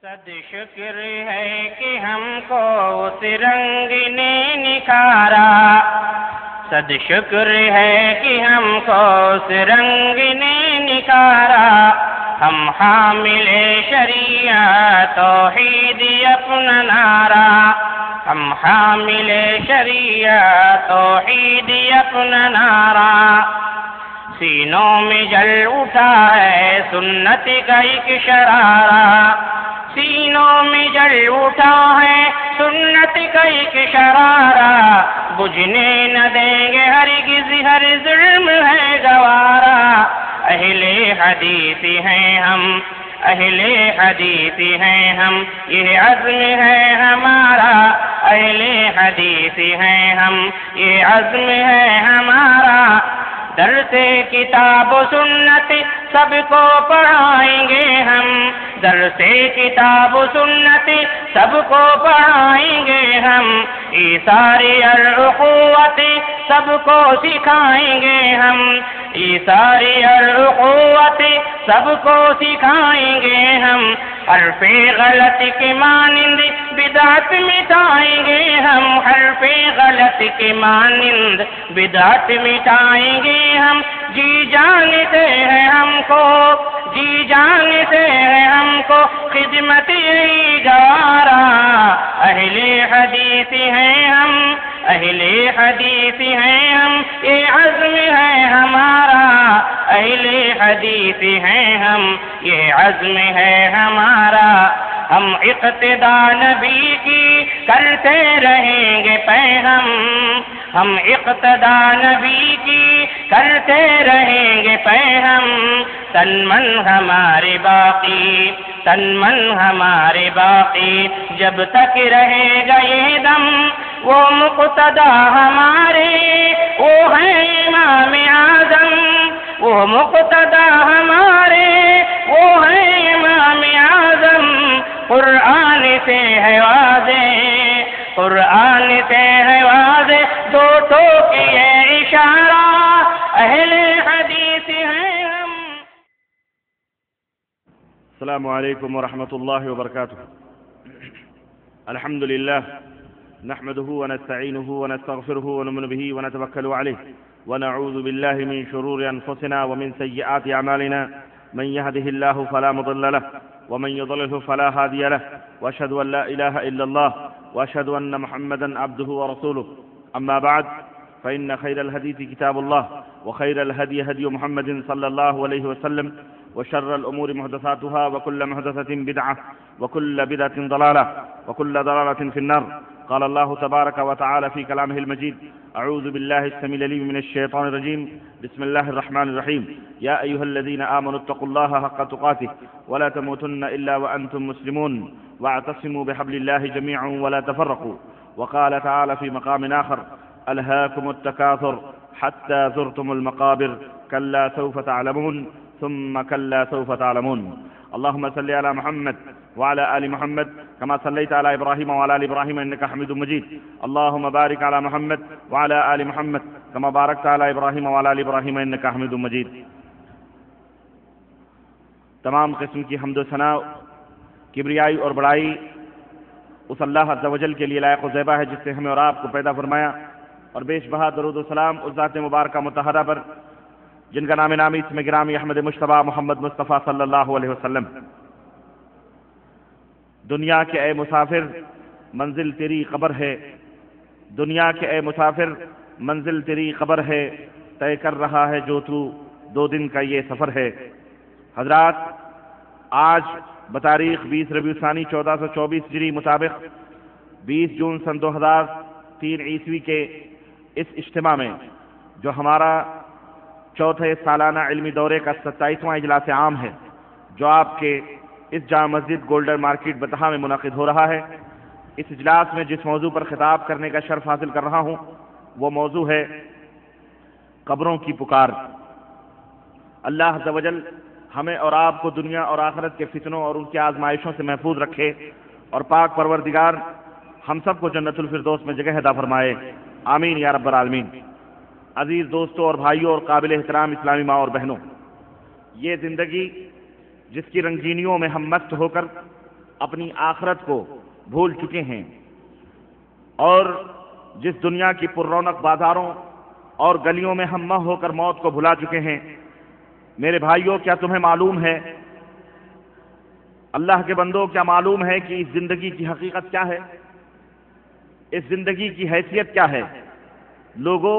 صد شکر ہے کہ ہم کو اس رنگ نے نکھارا، صد شکر ہے کہ ہم کو اس رنگ نے نکھارا، ہم حامل شریعت توحید اپنا نعرہ، ہم حامل شریعت توحید اپنا نعرہ، سینوں میں جل اٹھا ہے سنت کا ایک شرارہ، سینوں میں جل اٹھا ہے سنت کا ایک شرارہ، بجھنے نہ دیں گے ہرگز ہر ظلم ہے گوارا، اہل حدیث ہیں ہم، اہل حدیث ہیں ہم، یہ عزم ہے ہمارا، اہل حدیث ہیں ہم، یہ عزم ہے ہمارا، درس کتاب و سنت سب کو پڑھائیں گے ہم، درس کتاب و سنت سب کو پڑھائیں گے ہم، ایثار الاخوت سب کو سکھائیں گے ہم، ایثار الاخوت سب کو سکھائیں گے ہم، حرف غلط کے مانند بدعت مٹائیں گے ہم، حرف غلط کے مانند بدعت مٹائیں گے ہم، جی جانتے ہیں ہم کو، جی جانتے ہیں ہم کو خدمت یہی گوارا، اہل حدیث ہیں ہم، اہل حدیث ہیں ہم، یہ عزم ہے ہمارا، اہل حدیث ہیں ہم، یہ عزم ہے ہمارا، ہم اقتدا نبی کی کرتے رہیں گے پیغام، ہم اقتدا نبی کی کرتے رہیں گے پیغام، تن من ہمارے باقی، تن من ہمارے باقی، جب تک رہے گا یہ دم، وہ مقتدا ہمارے وہ ہے امام اعظم، وہ مقتدا ہمارے وہ ہے امام اعظم، قرآن سے ہے واضح، قرآن سے ہے واضح، دو ٹوکی ہے اشارہ، اہل حدیث ہیں ہم۔ السلام علیکم ورحمۃ اللہ وبرکاتہ۔ الحمد للہ نحمده ونستعینه ونستغفره ونؤمن به ونتوکل علیہ ونعوذ باللہ من شرور انفسنا ومن سیئات اعمالنا، من يهده الله فلا مضل له ومن يضلله فلا هادي له، واشهد ان لا اله الا الله واشهد ان محمدا عبده ورسوله، اما بعد فان خير الحديث كتاب الله وخير الهدي هدي محمد صلى الله عليه وسلم، وشر الامور محدثاتها وكل محدثة بدعة وكل بدعة ضلالة وكل ضلالة في النار، قال الله تبارك وتعالى في كلامه المجيد، أعوذ بالله السميع العليم من الشيطان الرجيم، بسم الله الرحمن الرحيم، يا أيها الذين آمنوا اتقوا الله حق تقاته ولا تموتن إلا وأنتم مسلمون، واعتصموا بحبل الله جميعا ولا تفرقوا، وقال تعالى في مقام آخر، ألهاكم التكاثر حتى زرتم المقابر، كلا سوف تعلمون ثم كلا سوف تعلمون، اللهم صل على محمد وعلى آل محمد كما صليت على إبراهيم وعلى آل إبراهيم إنك حميد مجيد، اللهم بارك على محمد وعلى آل محمد كما باركت على إبراهيم وعلى آل إبراهيم إنك حميد مجيد۔ تمام قسم کی حمد و ثنا، کبریائی اور بڑائی اس اللہ عز و جل کے لیے لائق و زیبا ہے جس نے ہمیں اور آپ کو پیدا فرمایا، اور بیش بہا درود و سلام اس ذات مبارکہ مطہرہ پر جن کا نام نامی اسم گرامی احمد مجتبیٰ محمد مصطفیٰ صلی اللہ علیہ وسلم۔ دنیا کے اے مسافر منزل تیری قبر ہے، دنیا کے اے مسافر منزل تیری قبر ہے، طے کر رہا ہے جو تو 2 دن کا یہ سفر ہے۔ حضرات، آج بتاریخ 20 ربیع الثانی 1424 ہجری مطابق 20 جون سن 2003 عیسوی کے اس اجتماع میں جو ہمارا چوتھے سالانہ علمی دورے کا 27واں اجلاس عام ہے، جو آپ کے اس جامع مسجد گولڈن مارکیٹ بتہا میں منعقد ہو رہا ہے، اس اجلاس میں جس موضوع پر خطاب کرنے کا شرف حاصل کر رہا ہوں وہ موضوع ہے قبروں کی پکار۔ اللہ عز و جل ہمیں اور آپ کو دنیا اور آخرت کے فتنوں اور ان کی آزمائشوں سے محفوظ رکھے، اور پاک پروردگار ہم سب کو جنت الفردوس میں جگہ عطا فرمائے، آمین یا رب العالمین۔ عزیز دوستوں اور بھائیوں اور قابل احترام اسلامی ماں اور بہنوں، یہ زندگی جس کی رنگینیوں میں ہم مست ہو کر اپنی آخرت کو بھول چکے ہیں، اور جس دنیا کی پر رونق بازاروں اور گلیوں میں ہم مہ ہو کر موت کو بھلا چکے ہیں، میرے بھائیوں کیا تمہیں معلوم ہے، اللہ کے بندوں کیا معلوم ہے کہ اس زندگی کی حقیقت کیا ہے؟ اس زندگی کی حیثیت کیا ہے؟ لوگوں،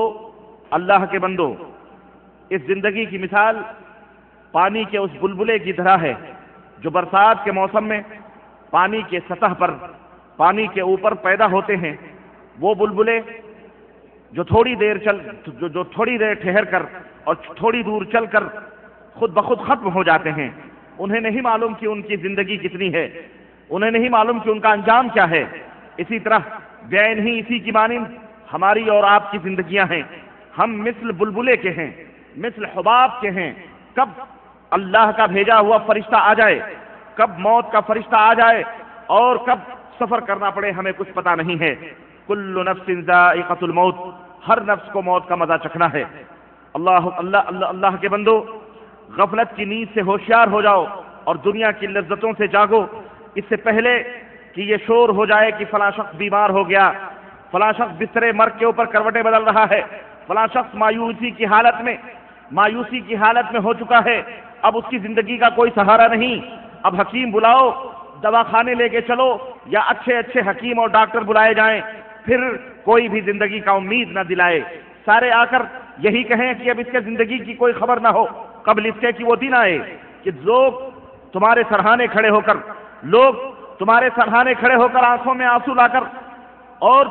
اللہ کے بندوں، اس زندگی کی مثال پانی کے اس بلبلے کی طرح ہے جو برسات کے موسم میں پانی کے سطح پر، پانی کے اوپر پیدا ہوتے ہیں۔ وہ بلبلے جو تھوڑی دیر ٹھہر کر اور تھوڑی دور چل کر خود بخود ختم ہو جاتے ہیں، انہیں نہیں معلوم کہ ان کی زندگی کتنی ہے، انہیں نہیں معلوم کہ ان کا انجام کیا ہے۔ اسی طرح بعین ہی اسی کی مانند ہماری اور آپ کی زندگیاں ہیں۔ ہم مثل بلبلے کے ہیں، مثل حباب کے ہیں۔ کب اللہ کا بھیجا ہوا فرشتہ آ جائے، کب موت کا فرشتہ آ جائے اور کب سفر کرنا پڑے، ہمیں کچھ پتہ نہیں ہے۔ کل نفس ذائقۃ الموت، ہر نفس کو موت کا مزہ چکھنا ہے۔ اللہ کے بندو، غفلت کی نیند سے ہوشیار ہو جاؤ اور دنیا کی لذتوں سے جاگو، اس سے پہلے کہ یہ شور ہو جائے کہ فلاں شخص بیمار ہو گیا، فلاں شخص بسترے مرگ کے اوپر کروٹیں بدل رہا ہے، فلاں شخص مایوسی کی حالت میں ہو چکا ہے، اب اس کی زندگی کا کوئی سہارا نہیں۔ اب حکیم بلاؤ، دواخانے لے کے چلو، یا اچھے حکیم اور ڈاکٹر بلائے جائیں، پھر کوئی بھی زندگی کا امید نہ دلائے۔ سارے آ کر یہی کہیں کہ اب اس کے زندگی کی کوئی خبر نہ ہو، قبل اس کے کہ وہ دن آئے کہ لوگ تمہارے سرہانے کھڑے ہو کر آنکھوں میں آنسو لا کر اور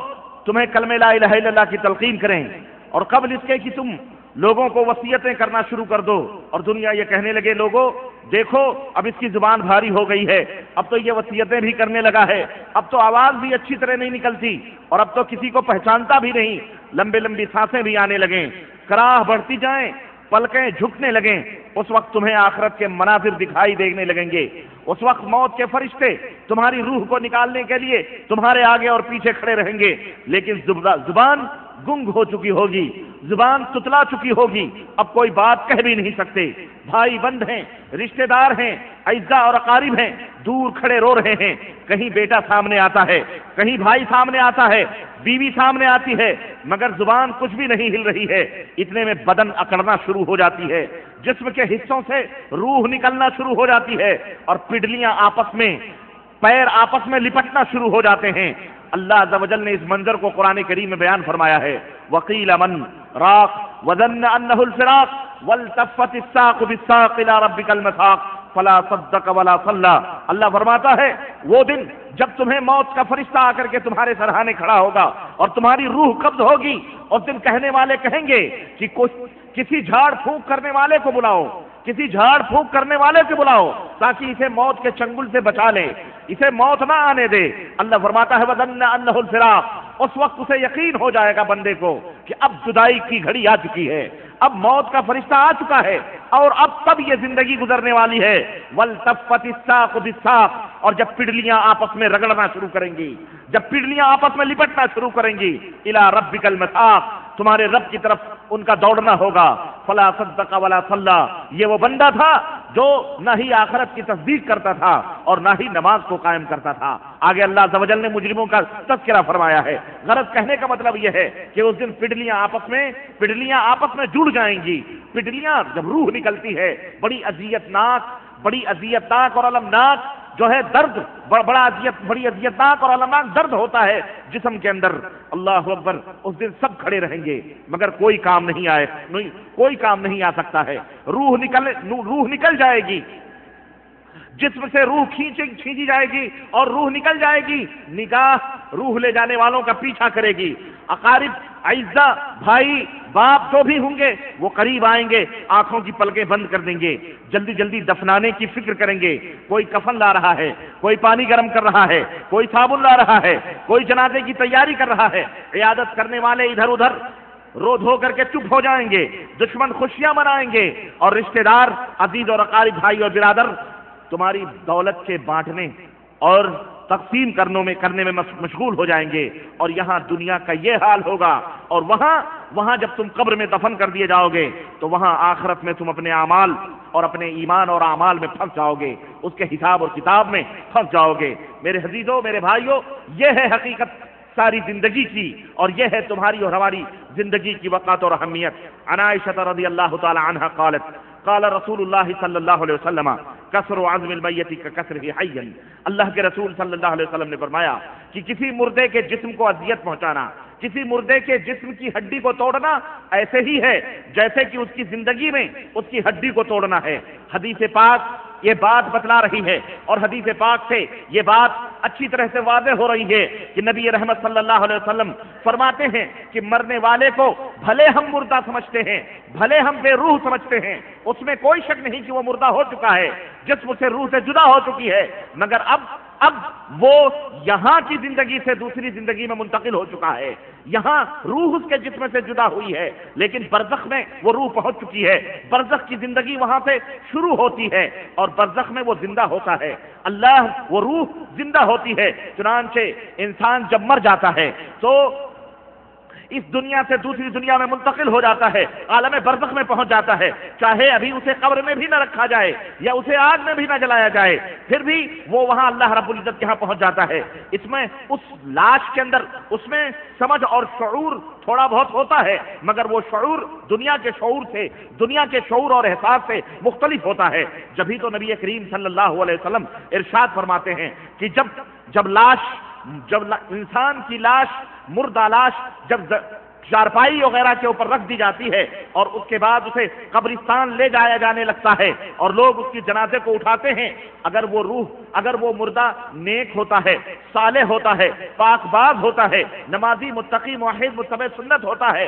تمہیں کلمہ لا الہ الا اللہ کی تلقین کریں، اور قبل اس کے کہ تم لوگوں کو وصیتیں کرنا شروع کر دو، اور دنیا یہ کہنے لگے لوگوں دیکھو اب اس کی زبان بھاری ہو گئی ہے، اب تو یہ وصیتیں بھی کرنے لگا ہے، اب تو آواز بھی اچھی طرح نہیں نکلتی، اور اب تو کسی کو پہچانتا بھی نہیں، لمبی سانسیں بھی آنے لگیں، کراہ بڑھتی جائیں، پلکیں جھکنے لگیں، اس وقت تمہیں آخرت کے مناظر دکھائی دینے لگیں گے۔ اس وقت موت کے فرشتے تمہاری روح کو نکالنے کے لیے تمہارے آگے اور پیچھے کھڑے رہیں گے، لیکن زبان گنگ ہو چکی ہوگی، زبان تتلا چکی ہوگی، اب کوئی بات کہہ بھی نہیں سکتے۔ بھائی بند ہیں، رشتہ دار ہیں، اعزاء اور اقارب ہیں، دور کھڑے رو رہے ہیں، کہیں بیٹا سامنے آتا ہے، کہیں بھائی سامنے آتا ہے، بیوی سامنے آتی ہے، مگر زبان کچھ بھی نہیں ہل رہی ہے۔ اتنے میں بدن اکڑنا شروع ہو جاتی ہے، جسم کے حصوں سے روح نکلنا شروع ہو جاتی ہے، اور پڈلیاں پیر آپس میں لپٹنا شروع ہو جاتے ہیں۔ اللہ عز و جل نے اس منظر کو قرآن کریم میں بیان فرمایا ہے، وَقِيلَ مَنْ رَاقٍ وَظَنَّ أَنَّهُ الْفِرَاقُ وَالْتَفَّتِ السَّاقُ بِالسَّاقِ إِلَىٰ رَبِّكَ الْمَسَاقُ فَلَا صَدَّقَ وَلَا صَلَّىٰ۔ اللہ فرماتا ہے وہ دن جب تمہیں موت کا فرشتہ آ کر کے تمہارے سرہانے کھڑا ہوگا اور تمہاری روح قبض ہوگی، اور دن کہنے والے کہیں گے کہ کسی جھاڑ پھونک کرنے والے کو بلاؤ، کسی جھاڑ پھونک کرنے والے کو بلاؤ تاکہ اسے موت کے چنگل سے بچا لے، اسے موت نہ آنے دے۔ اللہ فرماتا ہے وَظَنَّ أَنَّهُ الْفِرَاقُ، اس وقت اسے یقین ہو جائے گا بندے کو کہ اب جدائی کی گھڑی آ چکی ہے، اب موت کا فرشتہ آ چکا ہے، اور اب تب یہ زندگی گزرنے والی ہے۔ وَالْتَفَّتِ السَّاقُ بِالسَّاقِ، اور جب پڈلیاں آپس میں رگڑنا شروع کریں گی، جب پڈلیاں آپس میں لپٹنا شروع کریں گی، إِلَىٰ رَبِّكَ الْمَسَاقُ، تمہارے رب کی طرف ان کا دوڑنا ہوگا۔ فلا صدق ولا صلی، یہ وہ بندہ تھا جو نہ ہی آخرت کی تصدیق کرتا تھا اور نہ ہی نماز کو قائم کرتا تھا۔ آگے اللہ عز و جل نے مجرموں کا تذکرہ فرمایا ہے۔ غرض کہنے کا مطلب یہ ہے کہ اس دن پڈلیاں آپس میں جڑ جائیں گی۔ پڈلیاں جب روح نکلتی ہے، بڑی اذیت ناک اور المناک جو ہے درد، بڑی اذیتناک اور المناک درد ہوتا ہے جسم کے اندر۔ اللہ اکبر، اس دن سب کھڑے رہیں گے مگر کوئی کام نہیں آ سکتا ہے۔ روح نکل جائے گی، جسم سے روح کھینچی جائے گی اور روح نکل جائے گی، نگاہ روح لے جانے والوں کا پیچھا کرے گی۔ اقارب، اعزاء، بھائی، باپ جو بھی ہوں گے وہ قریب آئیں گے، آنکھوں کی پلکیں بند کر دیں گے، جلدی دفنانے کی فکر کریں گے۔ کوئی کفن لا رہا ہے، کوئی پانی گرم کر رہا ہے، کوئی صابن لا رہا ہے، کوئی جنازے کی تیاری کر رہا ہے، عیادت کرنے والے ادھر ادھر رو دھو کر کے چپ ہو جائیں گے، دشمن خوشیاں منائیں گے، اور رشتہ دار، عزیز اور اقارب، بھائی اور برادر تمہاری دولت کے بانٹنے اور تقسیم کرنے میں مشغول ہو جائیں گے، اور یہاں دنیا کا یہ حال ہوگا، اور وہاں جب تم قبر میں دفن کر دیے جاؤ گے تو وہاں آخرت میں تم اپنے اعمال اور اپنے ایمان اور اعمال میں پھنس جاؤ گے، اس کے حساب اور کتاب میں پھنس جاؤ گے۔ میرے عزیزوں، میرے بھائیوں، یہ ہے حقیقت ساری زندگی کی، اور یہ ہے تمہاری اور ہماری زندگی کی وقت اور اہمیت۔ عن عائشہ رضی اللہ تعالی عنہا قالت قال رسول اللہ صلی اللہ علیہ وسلم کسر عظم المیت ککسرہ حیا، اللہ کے رسول صلی اللہ علیہ وسلم نے فرمایا کہ کسی مردے کے جسم کو اذیت پہنچانا، کسی مردے کے جسم کی ہڈی کو توڑنا ایسے ہی ہے جیسے کہ اس کی زندگی میں اس کی ہڈی کو توڑنا ہے۔ حدیث پاک یہ بات بتلا رہی ہے، اور حدیث پاک سے یہ بات اچھی طرح سے واضح ہو رہی ہے کہ نبی رحمت صلی اللہ علیہ وسلم فرماتے ہیں کہ مرنے والے کو بھلے ہم مردہ سمجھتے ہیں، بھلے ہم بے روح سمجھتے ہیں، اس میں کوئی شک نہیں کہ وہ مردہ ہو چکا ہے، جسم سے روح سے جدا ہو چکی ہے، مگر اب وہ یہاں کی زندگی سے دوسری زندگی میں منتقل ہو چکا ہے۔ یہاں روح اس کے جسم سے جدا ہوئی ہے، لیکن برزخ میں وہ روح پہنچ چکی ہے، برزخ کی زندگی وہاں سے شروع ہوتی ہے، اور برزخ میں وہ زندہ ہوتا ہے، اللہ وہ روح زندہ ہوتی ہے۔ چنانچہ انسان جب مر جاتا ہے تو اس دنیا سے دوسری دنیا میں منتقل ہو جاتا ہے، عالم برزخ میں پہنچ جاتا ہے، چاہے ابھی اسے قبر میں بھی نہ رکھا جائے یا اسے آگ میں بھی نہ جلایا جائے، پھر بھی وہ وہاں اللہ رب العزت کے ہاں پہنچ جاتا ہے۔ اس میں اس لاش کے اندر اس میں سمجھ اور شعور تھوڑا بہت ہوتا ہے، مگر وہ شعور دنیا کے شعور سے، دنیا کے شعور اور احساس سے مختلف ہوتا ہے۔ جبھی تو نبی کریم صلی اللہ علیہ وسلم ارشاد فرماتے ہیں کہ جب انسان کی لاش، مردہ لاش جب چارپائی وغیرہ کے اوپر رکھ دی جاتی ہے اور اس کے بعد اسے قبرستان لے جایا جانے لگتا ہے اور لوگ اس کی جنازے کو اٹھاتے ہیں، اگر وہ مردہ نیک ہوتا ہے، صالح ہوتا ہے، پاک باز ہوتا ہے، نمازی، متقی، موحد، متبع سنت ہوتا ہے،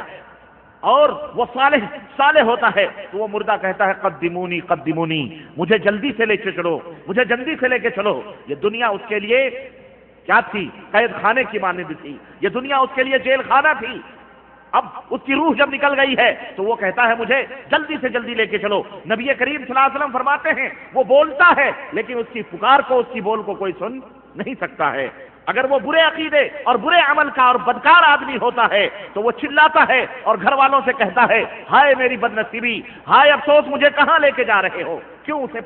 اور وہ صالح ہوتا ہے، تو وہ مردہ کہتا ہے قدمونی قدمونی، مجھے جلدی سے لے کے چلو، مجھے جلدی سے لے کے چلو۔ یہ دنیا اس کے لیے کیا تھی؟ قید خانے کی مانند تھی، یہ دنیا اس کے لیے جیل خانہ تھی۔ اب اس کی روح جب نکل گئی ہے تو وہ کہتا ہے مجھے جلدی سے جلدی لے کے چلو۔ نبی کریم صلی اللہ علیہ وسلم فرماتے ہیں وہ بولتا ہے لیکن اس کی پکار کو، اس کی بول کو کوئی سن نہیں سکتا ہے۔ اگر وہ برے عقیدے اور برے عمل کا اور بدکار آدمی ہوتا ہے تو وہ چلاتا ہے اور گھر والوں سے کہتا ہے ہائے میری بد نصیبی، ہائے افسوس، مجھے کہاں لے کے جا رہے ہو؟ کیوں؟ اسے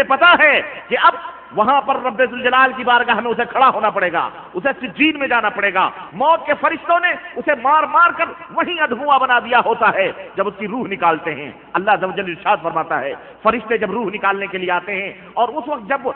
پتا ہے کہ اب وہاں پر رب ذوالجلال کی بارگاہ میں اسے کھڑا ہونا پڑے گا، اسے سجین میں جانا پڑے گا۔ موت کے فرشتوں نے اسے مار مار کر وہیں ادھواں بنا دیا ہوتا ہے جب اس کی روح نکالتے ہیں۔ اللہ عز و جل ارشاد فرماتا ہے فرشتے جب روح نکالنے کے لیے آتے ہیں اور اس وقت جب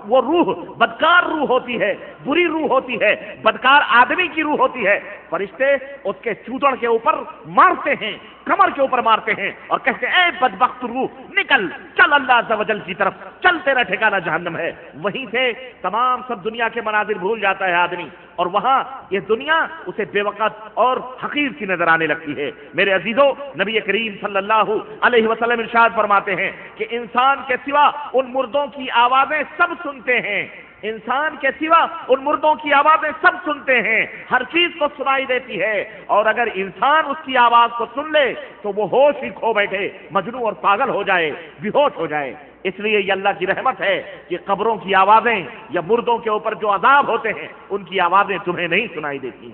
وہ روح بدکار روح ہوتی ہے، بری روح ہوتی ہے، بدکار آدمی کی روح ہوتی ہے، فرشتے اس کے چوتڑ کے اوپر مارتے ہیں، کمر کے اوپر مارتے ہیں اور کہتے ہیں اے بدبخت روح نکل، چل اللہ عز و جل کی طرف چل، تیرا ٹھکانہ جہنم ہے۔ وہیں سے تمام سب دنیا کے مناظر بھول جاتا ہے آدمی، اور وہاں یہ دنیا اسے بے وقت اور حقیر سی نظر آنے لگتی ہے۔ میرے عزیزوں، نبی کریم صلی اللہ علیہ وسلم ارشاد فرماتے ہیں کہ انسان کے سوا ان مردوں کی آوازیں سب سنتے ہیں، انسان کے سوا ان مردوں کی آوازیں سب سنتے ہیں، ہر چیز کو سنائی دیتی ہے، اور اگر انسان اس کی آواز کو سن لے تو وہ ہوش ہی کھو بیٹھے، مجنون اور پاگل ہو جائے، بے ہوش ہو جائے۔ اس لیے یہ اللہ کی رحمت ہے کہ قبروں کی آوازیں یا مردوں کے اوپر جو عذاب ہوتے ہیں ان کی آوازیں تمہیں نہیں سنائی دیتی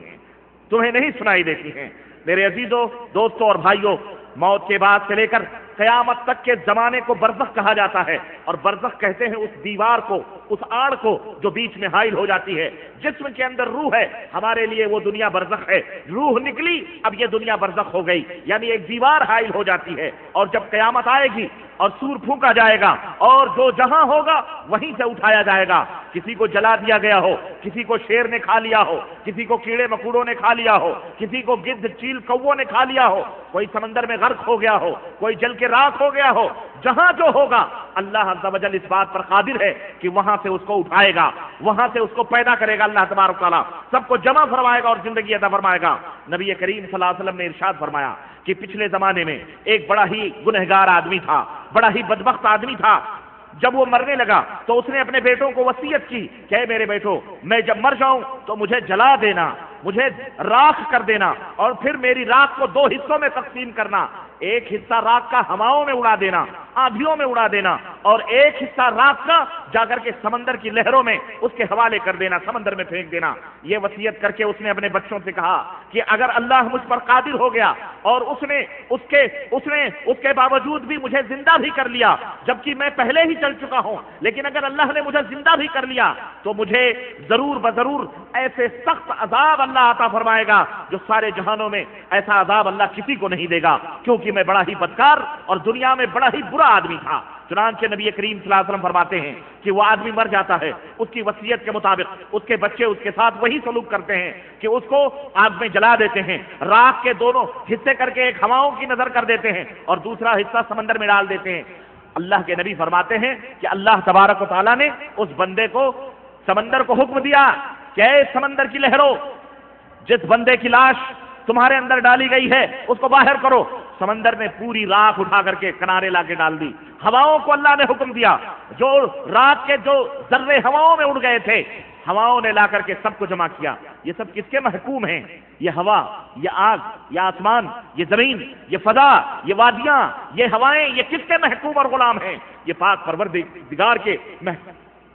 ہیں۔ میرے عزیزوں، دوستوں اور بھائیوں، موت کے بعد سے لے کر قیامت تک کے زمانے کو برزخ کہا جاتا ہے، اور برزخ کہتے ہیں اس دیوار کو، اس آڑ کو جو بیچ میں حائل ہو جاتی ہے۔ جسم کے اندر روح ہے، ہمارے لیے وہ دنیا برزخ ہے، روح نکلی اب یہ دنیا برزخ ہو گئی، یعنی ایک دیوار حائل ہو جاتی ہے، اور جب قیامت آئے گی اور سور پھونکا جائے گا اور جو جہاں ہوگا وہیں سے اٹھایا جائے گا، کسی کو جلا دیا گیا ہو، کسی کو شیر نے کھا لیا ہو، کسی کو کیڑے مکوڑوں نے کھا لیا ہو، کسی کو گدھ چیل کووں نے کھا لیا ہو، کوئی سمندر میں غرق ہو گیا ہو، کوئی جل کے راکھ ہو گیا ہو، جہاں جو ہوگا اللہ عز و جل اس بات پر قادر ہے کہ وہاں سے اس کو اٹھائے گا، وہاں سے اس کو پیدا کرے گا، اللہ تبارک تعالیٰ سب کو جمع فرمائے گا اور زندگی عطا فرمائے گا۔ نبی کریم صلی اللہ علیہ وسلم نے ارشاد فرمایا کہ پچھلے زمانے میں ایک بڑا ہی گنہگار آدمی تھا، بڑا ہی بدبخت آدمی تھا، جب وہ مرنے لگا تو اس نے اپنے بیٹوں کو وصیت کی کہ اے میرے بیٹوں، میں جب مر جاؤں تو مجھے جلا دینا، مجھے راکھ کر دینا، اور پھر میری راکھ کو 2 حصوں میں تقسیم کرنا، ایک حصہ راکھ کا ہواؤں میں اڑا دینا، آندھیوں میں اڑا دینا، اور ایک حصہ راکھ کا جا کر کے سمندر کی لہروں میں اس کے حوالے کر دینا، سمندر میں پھینک دینا۔ یہ وصیت کر کے اس نے اپنے بچوں سے کہا کہ اگر اللہ مجھ پر قادر ہو گیا اور اس نے اس کے باوجود بھی مجھے زندہ بھی کر لیا، جبکہ میں پہلے ہی چل چکا ہوں، لیکن اگر اللہ نے مجھے زندہ بھی کر لیا تو مجھے ضرور بضرور ایسے سخت عذاب اللہ عطا فرمائے گا جو سارے جہانوں میں ایسا عذاب اللہ کسی کو نہیں دے گا، کیونکہ میں بڑا ہی بدکار اور دنیا میں بڑا ہی برا آدمی تھا۔ چنانچہ نبی کریم صلی اللہ علیہ وسلم فرماتے ہیں کہ وہ آدمی مر جاتا ہے، اس کی وصیت کے مطابق اس کے بچے اس کے ساتھ وہی سلوک کرتے ہیں کہ اس کو آگ میں جلا دیتے ہیں، راکھ کے دونوں حصے کر کے ایک ہواؤں کی نظر کر دیتے ہیں اور دوسرا حصہ سمندر میں ڈال دیتے ہیں۔ اللہ کے نبی فرماتے ہیں کہ اللہ تبارک و تعالیٰ نے اس بندے کو سمندر کو حکم دیا کہ اے سمندر کی لہروں، جس بندے کی لاش تمہارے اندر ڈالی گئی ہے اس کو باہر کرو۔ سمندر نے پوری راکھ اٹھا کر کے کنارے لا کے ڈال دی۔ ہواؤں کو اللہ نے حکم دیا، جو رات کے جو ذرے ہواؤں میں اڑ گئے تھے، ہواؤں نے لا کر کے سب کو جمع کیا۔ یہ سب کس کے محکوم ہیں؟ یہ ہوا، یہ آگ، یہ آسمان، یہ زمین، یہ فضا، یہ وادیاں، یہ ہوائیں، یہ کس کے محکوم اور غلام ہیں؟ یہ پاک پروردگار کے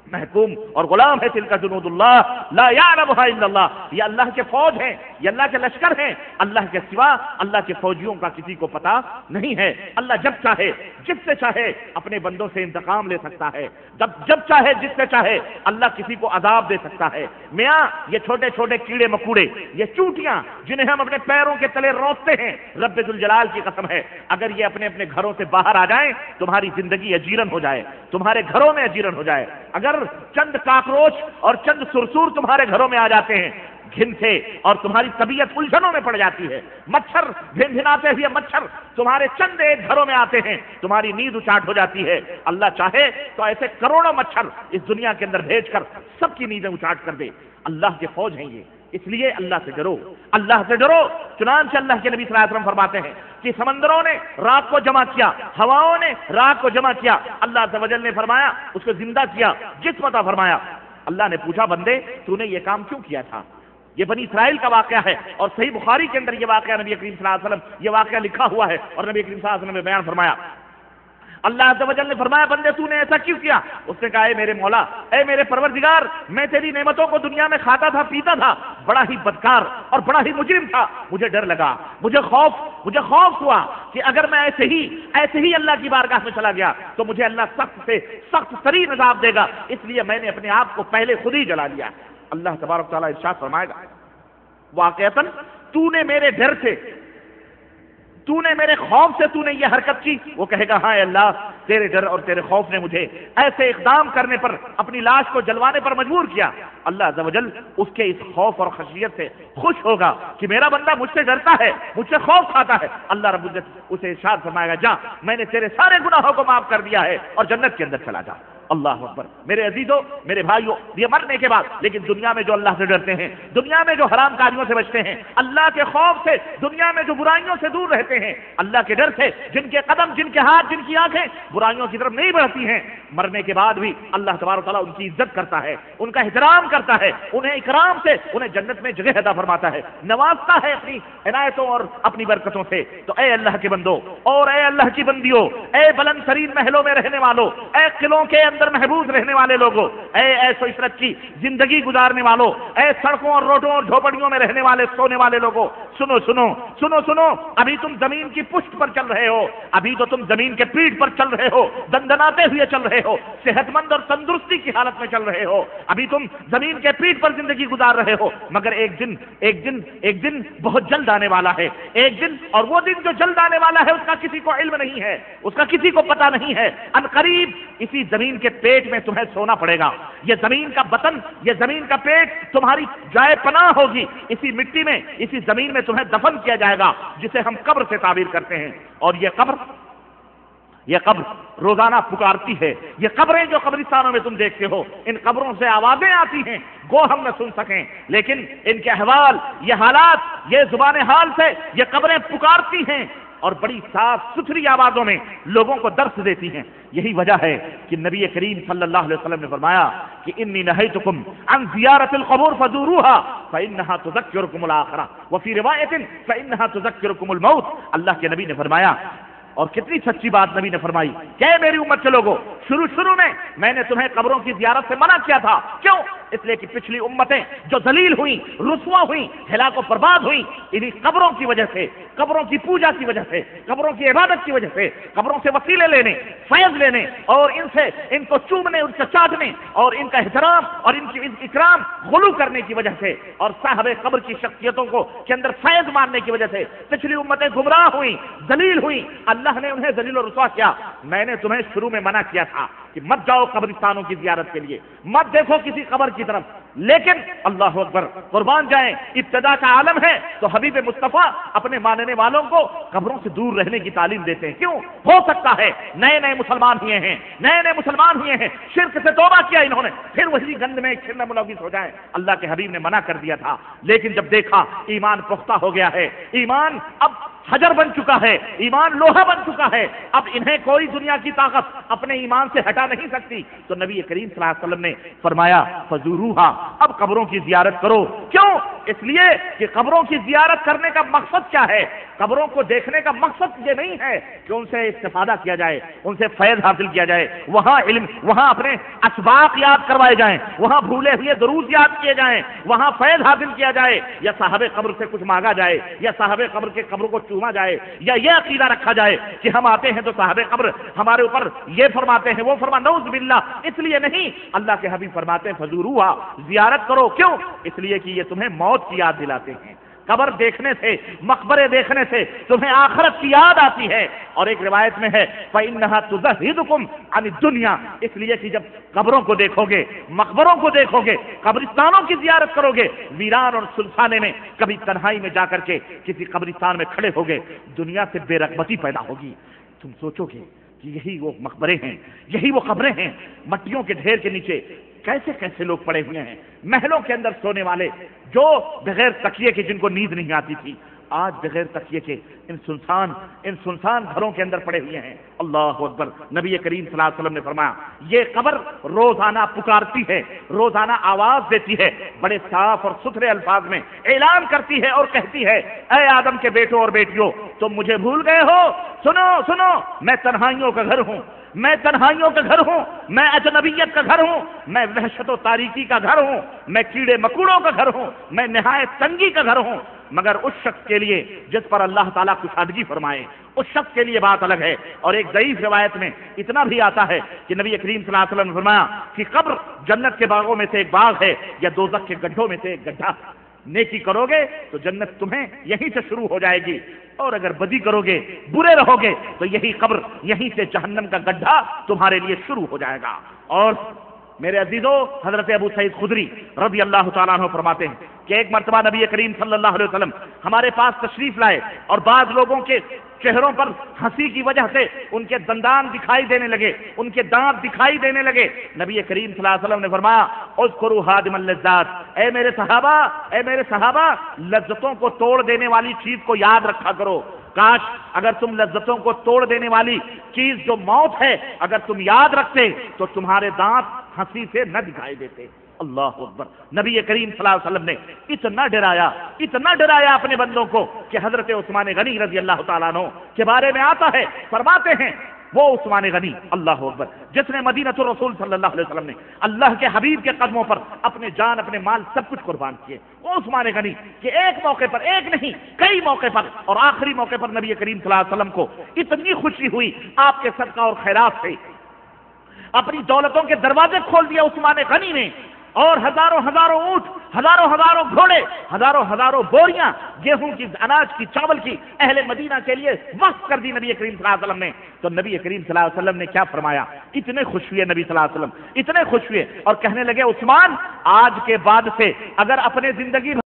محکوم اور غلام ہے۔ تلک جنود اللہ لا یعلمها الا اللہ، یہ اللہ کے فوج ہیں، یہ اللہ کے لشکر ہیں، اللہ کے سوا اللہ کے فوجیوں کا کسی کو پتہ نہیں ہے۔ اللہ جب چاہے جس سے چاہے اپنے بندوں سے انتقام لے سکتا ہے، جب چاہے جس سے چاہے اللہ کسی کو عذاب دے سکتا ہے۔ میاں یہ چھوٹے چھوٹے کیڑے مکوڑے، یہ چونٹیاں جنہیں ہم اپنے پیروں کے تلے روتے ہیں، رب ذوالجلال کی قسم ہے اگر یہ اپنے اپنے گھروں سے باہر آ جائیں تمہاری زندگی اجیرن ہو جائے، تمہارے گھروں میں اجیرن ہو جائے۔ اگر چند کاکروچ اور چند سرسور تمہارے گھروں میں آ جاتے ہیں گھن سے اور تمہاری طبیعت الجھنوں میں پڑ جاتی ہے، مچھر بھنبھناتے ہوئے مچھر تمہارے چند ایک گھروں میں آتے ہیں، تمہاری نیند اچاٹ ہو جاتی ہے۔ اللہ چاہے تو ایسے کروڑوں مچھر اس دنیا کے اندر بھیج کر سب کی نیندیں اچاٹ کر دے۔ اللہ کے فوج ہیں یہ، اس لیے اللہ سے ڈرو، اللہ سے ڈرو۔ چنانچہ اللہ کے نبی صلی اللہ علیہ وسلم فرماتے ہیں کہ سمندروں نے رات کو جمع کیا، ہواؤں نے رات کو جمع کیا، اللہ عز و جل نے فرمایا اس کو زندہ کیا، جسم عطا فرمایا۔ اللہ نے پوچھا بندے تو نے یہ کام کیوں کیا تھا؟ یہ بنی اسرائیل کا واقعہ ہے اور صحیح بخاری کے اندر یہ واقعہ نبی کریم صلی اللہ علیہ وسلم یہ واقعہ لکھا ہوا ہے اور نبی کریم صلی اللہ علیہ وسلم نے بیان فرمایا۔ اللہ عز و جل نے فرمایا بندے تو نے ایسا کیوں کیا؟ اس نے کہا اے میرے مولا، اے میرے پروردگار، میں تیری نعمتوں کو دنیا میں کھاتا تھا، پیتا تھا، بڑا ہی بدکار اور بڑا ہی مجرم تھا، مجھے ڈر لگا، مجھے خوف ہوا کہ اگر میں ایسے ہی اللہ کی بارگاہ میں چلا گیا تو مجھے اللہ سخت سے سخت ترین عذاب دے گا، اس لیے میں نے اپنے آپ کو پہلے خود ہی جلا لیا۔ اللہ تبارک تعالیٰ ارشاد فرمائے گا واقعتاً تو نے میرے ڈر سے، تو نے میرے خوف سے تو نے یہ حرکت کی۔ وہ کہے گا ہاں اللہ، تیرے ڈر اور تیرے خوف نے مجھے ایسے اقدام کرنے پر، اپنی لاش کو جلوانے پر مجبور کیا۔ اللہ عز و جل اس کے اس خوف اور خشیت سے خوش ہوگا کہ میرا بندہ مجھ سے ڈرتا ہے، مجھ سے خوف کھاتا ہے۔ اللہ رب العزت اسے ارشاد فرمائے گا جا، میں نے تیرے سارے گناہوں کو معاف کر دیا ہے اور جنت کے اندر چلا جا۔ اللہ اکبر۔ میرے عزیزوں، میرے بھائیوں، یہ مرنے کے بعد لیکن دنیا میں جو اللہ سے ڈرتے ہیں، دنیا میں جو حرام کاریوں سے بچتے ہیں، اللہ کے خوف سے، دنیا میں جو برائیوں سے دور رہتے ہیں، اللہ کے ڈر سے، جن کے قدم، جن کے ہاتھ، جن کی آنکھیں برائیوں کی طرف نہیں بڑھتی ہیں، مرنے کے بعد بھی اللہ تبارک و تعالیٰ ان کی عزت کرتا ہے، ان کا احترام کرتا ہے، انہیں اکرام سے انہیں جنت میں جگہ عطا فرماتا ہے، نوازتا ہے اپنی عنایتوں اور اپنی برکتوں سے۔ تو اے اللہ کے بندو اور اے اللہ کی بندیوں، اے بلند ترین محلوں میں رہنے والوں، اے قلعوں کے اندر محبوس رہنے والے لوگوں، اے ایسو عشرت کی زندگی گزارنے والوں، اے سڑکوں اور روڈوں اور جھوپڑیوں میں رہنے والے، سونے والے لوگوں، سنو سنو سنو سنو، ابھی تم زمین کی پشت پر چل رہے ہو، ابھی تو تم زمین کے پیٹھ پر چل رہے ہو، دندناتے ہوئے چل رہے ہو، صحت مند اور تندرستی کی حالت میں چل رہے ہو، ابھی تم زمین کے پیٹھ پر زندگی گزار رہے ہو، مگر ایک دن بہت جلد آنے والا ہے، ایک دن، اور وہ دن جو جلد آنے والا ہے اس کا کسی کو علم نہیں ہے، اس کا کسی کو پتہ نہیں ہے۔ ان قریب اسی زمین کے پیٹ میں تمہیں سونا پڑے گا، یہ زمین کا بطن، یہ زمین کا پیٹ تمہاری جائے پناہ ہوگی، اسی مٹی میں، اسی زمین میں تمہیں دفن کیا جائے گا، جسے ہم قبر سے تعبیر کرتے ہیں۔ اور یہ قبر روزانہ پکارتی ہے، یہ قبریں جو قبرستانوں میں تم دیکھتے ہو، ان قبروں سے آوازیں آتی ہیں، گو ہم نہ سن سکیں، لیکن ان کے احوال، یہ حالات، یہ زبان حال سے یہ قبریں پکارتی ہیں اور بڑی صاف ستھری آوازوں میں لوگوں کو درس دیتی ہیں. یہی وجہ ہے کہ نبی کریم صلی اللہ علیہ وسلم نے فرمایا کہ انی نہیتکم عن زیارت القبور فزوروها فانها تذکرکم الآخرہ وفی روایت فانها تذکرکم الموت. اللہ کے نبی نے فرمایا، اور کتنی سچی بات نبی نے فرمائی کہ میری امت کے لوگوں، شروع میں نے تمہیں قبروں کی زیارت سے منع کیا تھا. کیوں؟ اس لیے کہ پچھلی امتیں جو ذلیل ہوئیں، رسوا ہوئیں، ہلاک و برباد ہوئیں، انہی قبروں کی وجہ سے، قبروں کی پوجا کی وجہ سے، قبروں کی عبادت کی وجہ سے، قبروں سے وسیلے لینے، فیض لینے، اور ان کو چومنے، ان کو چاٹنے، اور ان کا احترام اور ان کی اکرام غلو کرنے کی وجہ سے، اور صاحب قبر کی شخصیتوں کو کے اندر فیض ماننے کی وجہ سے پچھلی امتیں گمراہ ہوئیں، ذلیل ہوئیں. اللہ نے انہیں ذلیل و رسوا کیا. میں نے تمہیں شروع میں منع کیا تھا کہ مت جاؤ قبرستانوں کی زیارت کے لیے، مت دیکھو کسی قبر کی طرف. لیکن اللہ اکبر، قربان جائیں، ابتدا کا عالم ہے تو حبیب مصطفیٰ اپنے ماننے والوں کو قبروں سے دور رہنے کی تعلیم دیتے ہیں. کیوں؟ ہو سکتا ہے نئے مسلمان ہوئے ہیں، شرک سے توبہ کیا انہوں نے، پھر وہی گند میں چھرنا ملوث ہو جائیں. اللہ کے حبیب نے منع کر دیا تھا، لیکن جب دیکھا ایمان پختہ ہو گیا ہے، ایمان اب حجر بن چکا ہے، ایمان لوہا بن چکا ہے، اب انہیں کوئی دنیا کی طاقت اپنے ایمان سے ہٹا نہیں سکتی. تو نبی کریم صلی اللہ علیہ وسلم نے فرمایا فزوروہا، اب قبروں کی زیارت کرو. کیوں؟ اس لیے کہ قبروں کی زیارت کرنے کا مقصد کیا ہے؟ قبروں کو دیکھنے کا مقصد یہ نہیں ہے کہ ان سے استفادہ کیا جائے، ان سے فیض حاصل کیا جائے، وہاں علم، وہاں اپنے اسباق یاد کروائے جائیں، وہاں بھولے ہوئے دروس یاد کیے جائیں، وہاں فیض حاصل کیا جائے، یا صاحب قبر سے کچھ مانگا جائے، یا صاحب قبر کے قبر کو چوما جائے، یا یہ عقیدہ رکھا جائے کہ ہم آتے ہیں تو صاحب قبر ہمارے اوپر یہ فرماتے ہیں، وہ نعوذ باللہ. اس لیے نہیں، اللہ کے حبیب فرماتے ہیں فزوروہا، زیارت کرو. کیوں؟ اس لیے کہ یہ تمہیں موت کی یاد دلاتے ہیں. قبر دیکھنے سے، مقبرے دیکھنے سے تمہیں آخرت کی یاد آتی ہے. اور ایک روایت میں ہے فَإِنَّهَا تُزَهِّدُكُمْ عَنِ الدُّنْيَا، اس لیے کہ جب قبروں کو دیکھو گے، مقبروں کو دیکھو گے، قبرستانوں کی زیارت کرو گے، ویران اور سلسانے میں کبھی تنہائی میں جا کر کے کسی قبرستان میں کھڑے ہو گے، دنیا سے بے رغبتی پیدا ہوگی. تم سوچو گے کہ یہی وہ مقبرے ہیں، یہی وہ قبریں ہیں، مٹیوں کے ڈھیر کے نیچے کیسے لوگ پڑے ہوئے ہیں، محلوں کے اندر سونے والے جو بغیر تکیے کے، جن کو نیند نہیں آتی تھی، آج بغیر تکیے کے ان سنسان گھروں کے اندر پڑے ہوئے ہیں. اللہ اکبر. نبی کریم صلی اللہ علیہ وسلم نے فرمایا یہ قبر روزانہ پکارتی ہے، روزانہ آواز دیتی ہے، بڑے صاف اور ستھرے الفاظ میں اعلان کرتی ہے اور کہتی ہے اے آدم کے بیٹوں اور بیٹیوں، تم مجھے بھول گئے ہو، سنو، میں تنہائیوں کا گھر ہوں، میں تنہائیوں کا گھر ہوں، میں اجنبیت کا گھر ہوں، میں وحشت و تاریکی کا گھر ہوں، میں کیڑے مکوڑوں کا گھر ہوں، میں نہایت تنگی کا گھر ہوں. مگر اس شخص کے لیے جس پر اللہ تعالیٰ کشادگی فرمائے، اس شخص کے لیے بات الگ ہے. اور ایک ضعیف روایت میں اتنا بھی آتا ہے کہ نبی کریم صلی اللہ علیہ وسلم نے فرمایا کہ قبر جنت کے باغوں میں سے ایک باغ ہے، یا دوزخ کے گڈھوں میں سے ایک گڈھا. نیکی کرو گے تو جنت تمہیں یہیں سے شروع ہو جائے گی، اور اگر بدی کرو گے، برے رہو گے، تو یہی قبر، یہیں سے جہنم کا گڈھا تمہارے لیے شروع ہو جائے گا. اور میرے عزیزو، حضرت ابو سعید خدری رضی اللہ تعالیٰ عنہ فرماتے ہیں کہ ایک مرتبہ نبی کریم صلی اللہ علیہ وسلم ہمارے پاس تشریف لائے، اور بعض لوگوں کے چہروں پر ہنسی کی وجہ سے ان کے دندان دکھائی دینے لگے، ان کے دانت دکھائی دینے لگے. نبی کریم صلی اللہ علیہ وسلم نے فرمایا اذکروا ہادم اللذات، اے میرے صحابہ، لذتوں کو توڑ دینے والی چیز کو یاد رکھا کرو. کاش اگر تم لذتوں کو توڑ دینے والی چیز جو موت ہے اگر تم یاد رکھتے تو تمہارے دانت ہنسی سے نہ دکھائی دیتے. اللہ اکبر. نبی کریم صلی اللہ علیہ وسلم نے اتنا ڈرایا اپنے بندوں کو کہ حضرت عثمان غنی رضی اللہ تعالیٰ عنہ کے بارے میں آتا ہے، فرماتے ہیں وہ عثمان غنی، اللہ اکبر، جس نے مدینہ الرسول صلی اللہ علیہ وسلم نے اللہ کے حبیب کے قدموں پر اپنے جان، اپنے مال سب کچھ قربان کیے، وہ عثمان غنی کہ ایک موقع پر، ایک نہیں کئی موقع پر، اور آخری موقع پر نبی کریم صلی اللہ علیہ وسلم کو اتنی خوشی ہوئی آپ کے صدقہ اور خیرات سے، اپنی دولتوں کے دروازے کھول دیا عثمان غنی نے، اور ہزاروں اونٹ، ہزاروں گھوڑے، ہزاروں بوریاں گیہوں کی، اناج کی، چاول کی اہل مدینہ کے لیے وقف کر دی نبی کریم صلی اللہ علیہ وسلم نے. تو نبی کریم صلی اللہ علیہ وسلم نے کیا فرمایا؟ اتنے خوش ہوئے نبی صلی اللہ علیہ وسلم، اتنے خوش ہوئے اور کہنے لگے عثمان، آج کے بعد سے اگر اپنے زندگی